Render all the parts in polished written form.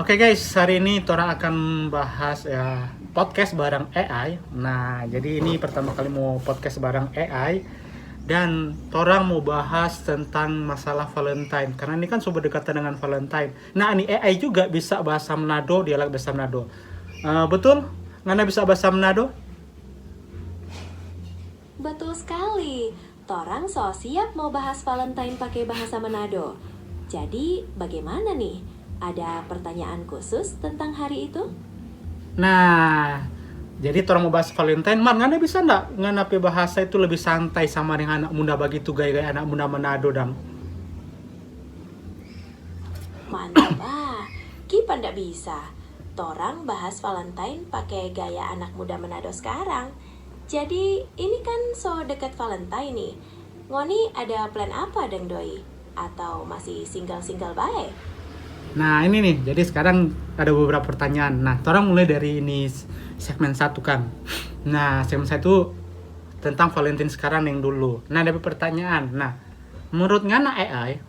Oke guys, hari ini Tora akan bahas ya podcast bareng AI. Nah, jadi ini pertama kali mau podcast bareng AI dan Tora mau bahas tentang masalah Valentine karena ini kan sudah berdekatan dengan Valentine. Nah, ini AI juga bisa bahasa Manado, dialek bahasa Manado. Betul? Ngana bisa bahasa Manado? Betul sekali. Torang so siap mau bahas Valentine pakai bahasa Manado. Jadi, bagaimana nih? Ada pertanyaan khusus tentang hari itu? Nah, jadi Tora mau bahas Valentine, Ngana bisa nggak? Ngana pe bahasa itu lebih santai sama dengan anak muda begitu gaya-gaya anak muda Manado dang. Mantap Kipan ndak bisa. Torang bahas Valentine pakai gaya anak muda Manado sekarang. Jadi, ini kan so dekat Valentine nih. Ngoni ada plan apa deng doi? Atau masih single-single baik? Nah ini nih, jadi sekarang ada beberapa pertanyaan. Nah, orang mulai dari ini segmen 1 kan. Nah, segmen 1 tentang Valentine sekarang yang dulu. Nah, ada pertanyaan. Nah, menurut Ngana AI,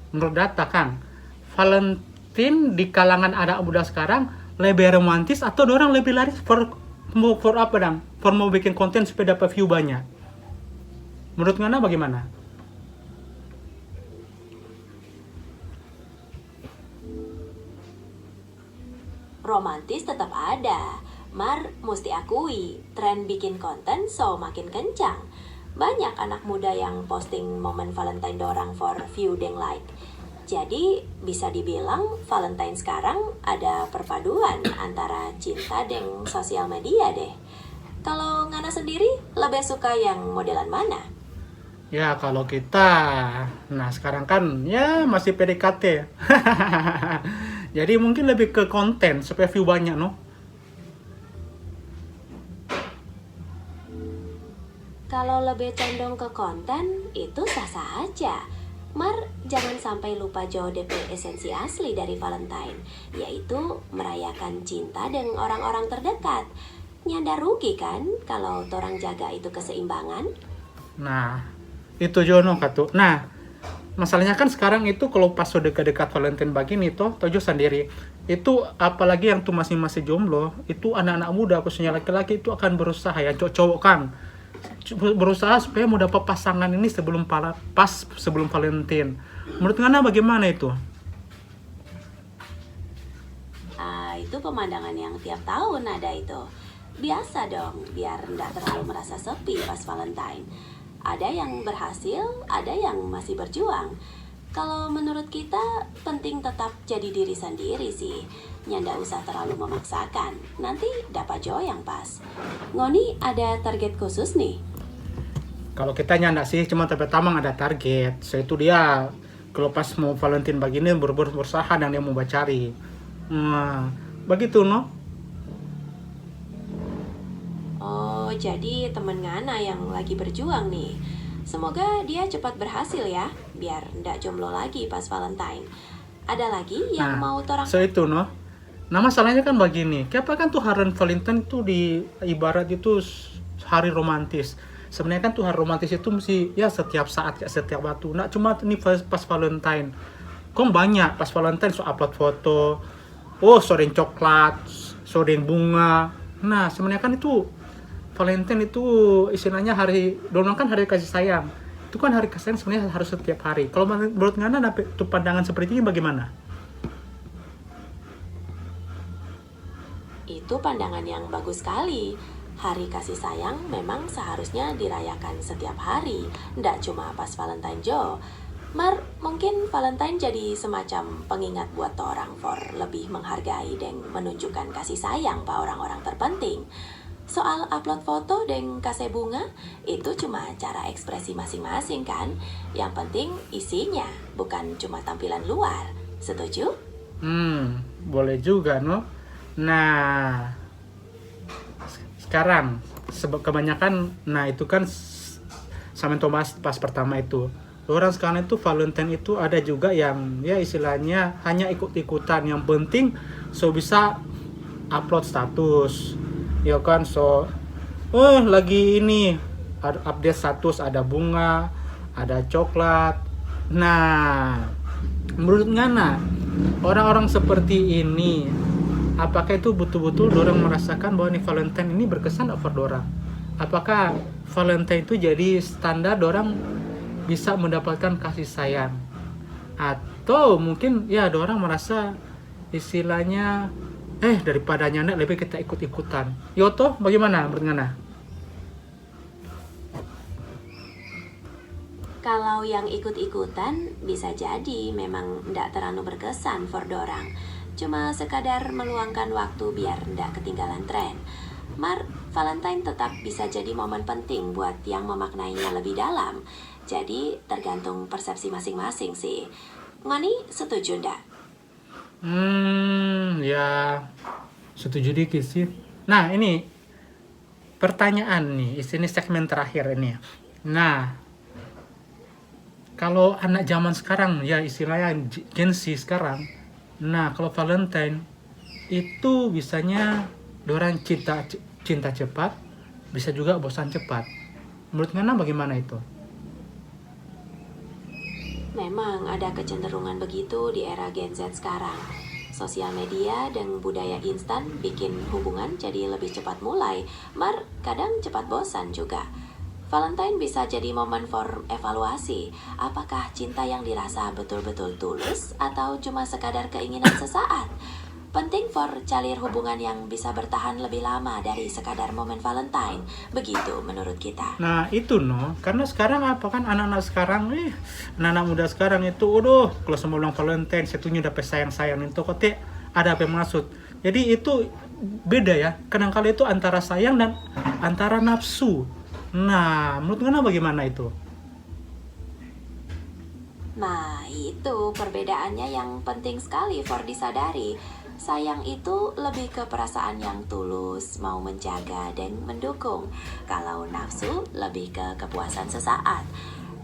menurut data kan, Valentine di kalangan anak muda sekarang lebih romantis atau orang lebih lari for apa dong? For mau bikin konten supaya dapat view banyak. Menurut Ngana bagaimana? Romantis tetap ada. Mesti akui, tren bikin konten so makin kencang. Banyak anak muda yang posting momen Valentine dorang for view dan like. Jadi bisa dibilang Valentine sekarang ada perpaduan antara cinta dan sosial media deh. Kalau Ngana sendiri lebih suka yang modelan mana? Ya kalau kita, nah sekarang kan ya masih PDKT. Jadi mungkin lebih ke konten supaya view banyak no. Kalau lebih condong ke konten, itu sah-sah aja. Jangan sampai lupa jauh DP esensi asli dari Valentine, yaitu merayakan cinta dengan orang-orang terdekat. Nyanda rugi kan kalau torang jaga itu keseimbangan? Nah, itu Jono katu. Nah, masalahnya kan sekarang itu kalau pas sudah dekat-dekat Valentine begini toh sendiri. Itu apalagi yang tuh masih jomblo, itu anak-anak muda khususnya laki-laki itu akan berusaha ya cowok kan berusaha supaya mau dapat pasangan ini sebelum Valentine. Menurut Ngana bagaimana itu? Itu pemandangan yang tiap tahun ada itu. Biasa dong, biar nggak terlalu merasa sepi pas Valentine. Ada yang berhasil, ada yang masih berjuang. Kalau menurut kita, penting tetap jadi diri sendiri sih. Nyanda usah terlalu memaksakan, nanti dapat joy yang pas. Ngoni ada target khusus nih? Kalau kita nyanda sih, cuma pertama ada target. So itu dia, kalau pas mau Valentine begini, berusaha dan dia mau cari. Nah, begitu no? Oh, jadi temen Ngana yang lagi berjuang nih. Semoga dia cepat berhasil ya, biar ndak jomblo lagi pas Valentine. Ada lagi yang mau torang... So itu no? Nah masalahnya kan begini, kenapa kan tuh hari Valentine itu di ibarat itu hari romantis. Sebenarnya kan tuh hari romantis itu mesti ya setiap saat, ya setiap waktu. Nah cuma ini pas Valentine. Kok banyak pas Valentine so upload foto. Oh soden coklat, soden bunga. Nah sebenarnya kan itu Valentine itu istilahnya hari, dorong kan hari kasih sayang. Itu kan hari kasih sayang sebenarnya harus setiap hari. Kalau menurut Ngana tuh pandangan seperti ini bagaimana? Itu pandangan yang bagus sekali. Hari kasih sayang memang seharusnya dirayakan setiap hari, ndak cuma pas Valentine Jo. Mungkin Valentine jadi semacam pengingat buat orang for lebih menghargai dan menunjukkan kasih sayang ke orang-orang terpenting. Soal upload foto dan kasih bunga, itu cuma cara ekspresi masing-masing kan. Yang penting isinya, bukan cuma tampilan luar. Setuju? Boleh juga no. Nah, sekarang kebanyakan, nah itu kan sama Thomas pas pertama itu. Orang sekarang itu Valentine itu ada juga yang ya istilahnya hanya ikut-ikutan. Yang penting so bisa upload status. Ya kan so lagi ini ada update status, ada bunga, ada coklat. Nah, menurut Ngana orang-orang seperti ini, apakah itu betul-betul dorang merasakan bahwa nih Valentine ini berkesan for dorang? Apakah Valentine itu jadi standar dorang bisa mendapatkan kasih sayang? Atau mungkin ya dorang merasa istilahnya daripada nyanda lebih kita ikut-ikutan. Yoto, bagaimana menurut Ngana? Kalau yang ikut-ikutan bisa jadi memang ndak terlalu berkesan for dorang. Cuma sekadar meluangkan waktu biar ndak ketinggalan tren. Valentine tetap bisa jadi momen penting buat yang memaknainya lebih dalam. Jadi tergantung persepsi masing-masing sih. Ngoni setuju ndak? Ya setuju dikit sih. Nah ini pertanyaan nih, ini segmen terakhir ini. Nah, kalau anak zaman sekarang ya istilahnya Gen Z sekarang, nah kalau Valentine itu bisanya dorang cinta cepat, bisa juga bosan cepat. Menurut Ngana bagaimana itu? Memang ada kecenderungan begitu di era Gen Z sekarang. Sosial media dan budaya instan bikin hubungan jadi lebih cepat mulai, kadang cepat bosan juga. Valentine bisa jadi momen for evaluasi. Apakah cinta yang dirasa betul-betul tulus atau cuma sekadar keinginan sesaat? Penting for calir hubungan yang bisa bertahan lebih lama dari sekadar momen Valentine. Begitu menurut kita. Nah itu karena sekarang apa kan anak-anak sekarang anak-anak muda sekarang itu kalau semua bilang Valentine setunya udah sayang-sayang itu kote ada apa yang maksud. Jadi itu beda ya, kadang-kala itu antara sayang dan antara nafsu. Nah menurut Ngana bagaimana itu? Nah itu perbedaannya yang penting sekali for disadari. Sayang itu lebih ke perasaan yang tulus, mau menjaga dan mendukung. Kalau nafsu lebih ke kepuasan sesaat.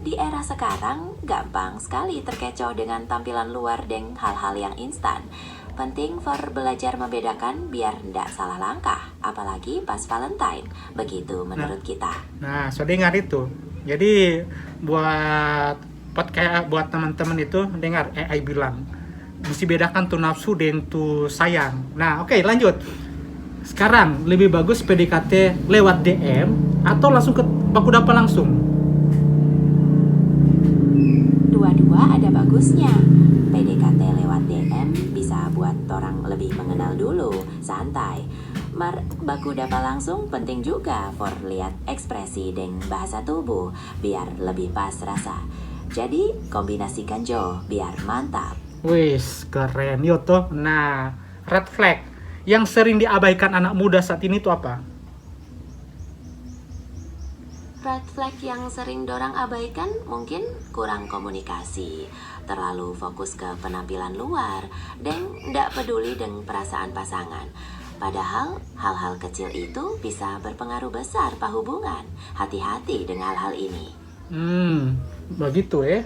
Di era sekarang, gampang sekali terkecoh dengan tampilan luar dan hal-hal yang instan. Penting for belajar membedakan biar ndak salah langkah, apalagi pas Valentine. Begitu menurut kita. Nah, sudah dengar itu. Jadi buat teman-teman itu dengar AI bilang mesti bedakan tuh nafsu dan tuh sayang. Nah, oke, lanjut. Sekarang lebih bagus PDKT lewat DM atau langsung ke baku dapa langsung? Dua-dua ada bagusnya. PDKT lewat DM bisa buat orang lebih mengenal dulu, santai. Baku dapa langsung penting juga for lihat ekspresi dan bahasa tubuh biar lebih pas rasa. Jadi kombinasikan biar mantap. Wis, keren Yoto. Nah, red flag yang sering diabaikan anak muda saat ini tuh apa? Red flag yang sering dorang abaikan mungkin kurang komunikasi, terlalu fokus ke penampilan luar, dan ndak peduli dengan perasaan pasangan. Padahal hal-hal kecil itu bisa berpengaruh besar pada hubungan. Hati-hati dengan hal ini. Begitu ya.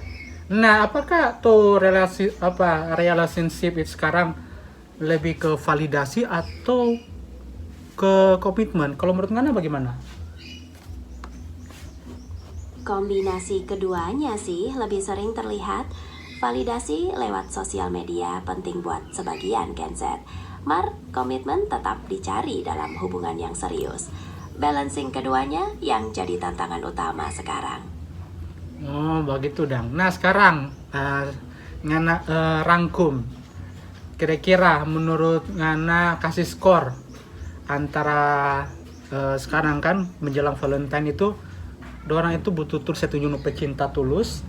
Nah, apakah tuh relationship itu sekarang lebih ke validasi atau ke komitmen? Kalau menurut Ngana bagaimana? Kombinasi keduanya sih lebih sering terlihat. Validasi lewat sosial media penting buat sebagian Gen Z. Komitmen tetap dicari dalam hubungan yang serius. Balancing keduanya yang jadi tantangan utama sekarang. Oh, begitu dang. Nah, sekarang Ngana rangkum. Kira-kira menurut Ngana kasih skor antara sekarang kan menjelang Valentine itu orang itu betul-betul setuju pecinta tulus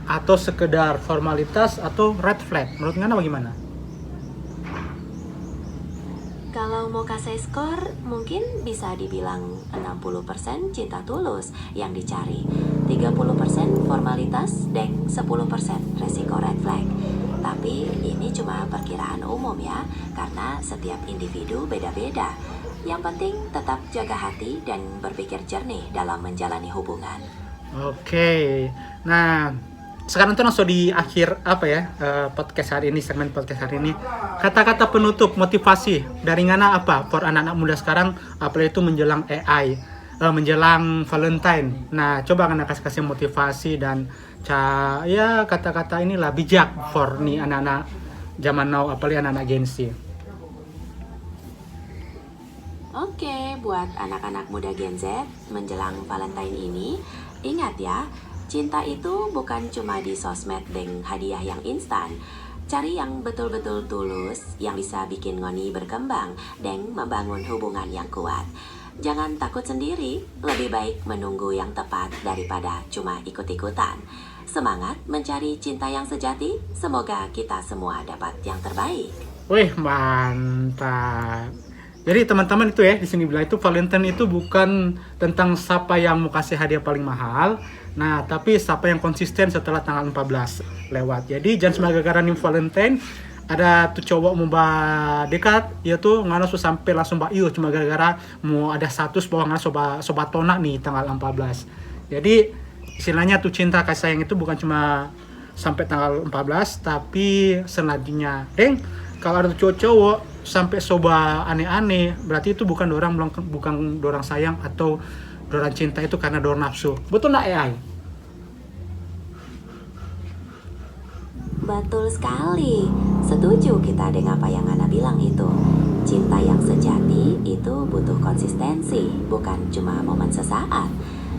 atau sekedar formalitas atau red flag. Menurut Ngana bagaimana? Kalau mau kasih skor, mungkin bisa dibilang 60% cinta tulus yang dicari, 30% formalitas, dan 10% resiko red flag. Tapi ini cuma perkiraan umum ya, karena setiap individu beda-beda. Yang penting tetap jaga hati dan berpikir jernih dalam menjalani hubungan. Oke, nah sekarang tuh langsung di akhir podcast hari ini, segmen podcast hari ini, kata-kata penutup motivasi dari Ngana apa for anak-anak muda sekarang, apalagi itu menjelang AI, menjelang Valentine. Nah coba Ngana kasih motivasi dan kata-kata inilah bijak for nih anak-anak zaman now, apalagi anak-anak Gen Z. Oke, buat anak-anak muda Gen Z menjelang Valentine ini, ingat ya, cinta itu bukan cuma di sosmed dengan hadiah yang instan. Cari yang betul-betul tulus, yang bisa bikin ngoni berkembang dan membangun hubungan yang kuat. Jangan takut sendiri, lebih baik menunggu yang tepat daripada cuma ikut-ikutan. Semangat mencari cinta yang sejati, semoga kita semua dapat yang terbaik. Wih, mantap. Jadi teman-teman itu ya, di sini bilang itu Valentine itu bukan tentang siapa yang mau kasih hadiah paling mahal. Nah, tapi siapa yang konsisten setelah tanggal 14 lewat. Jadi jangan cuma gara-gara nih Valentine ada tuh cowok mau dekat, ya tuh ngana sampai langsung iyo cuma gara-gara mau ada status bahwa ngana sobat tonak nih tanggal 14. Jadi istilahnya tuh cinta kasih sayang itu bukan cuma sampai tanggal 14 tapi selanjutnya. Kalau ada cowok sampai soba aneh-aneh, berarti itu bukan dorang sayang atau dorang cinta, itu karena dorang nafsu. Betul nggak AI? Betul sekali. Setuju kita dengan apa yang Ana bilang itu. Cinta yang sejati itu butuh konsistensi, bukan cuma momen sesaat.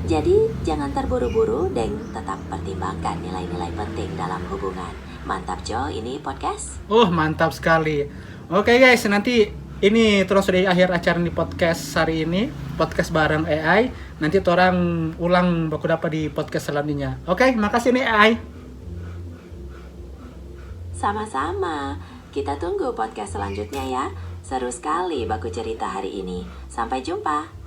Jadi jangan terburu-buru dan tetap pertimbangkan nilai-nilai penting dalam hubungan. Mantap Jo, ini podcast. Mantap sekali. Oke guys, nanti ini terus di akhir acara di podcast hari ini, podcast bareng AI. Nanti orang ulang baku dapat di podcast selanjutnya. Oke, makasih nih AI. Sama-sama. Kita tunggu podcast selanjutnya ya. Seru sekali baku cerita hari ini. Sampai jumpa.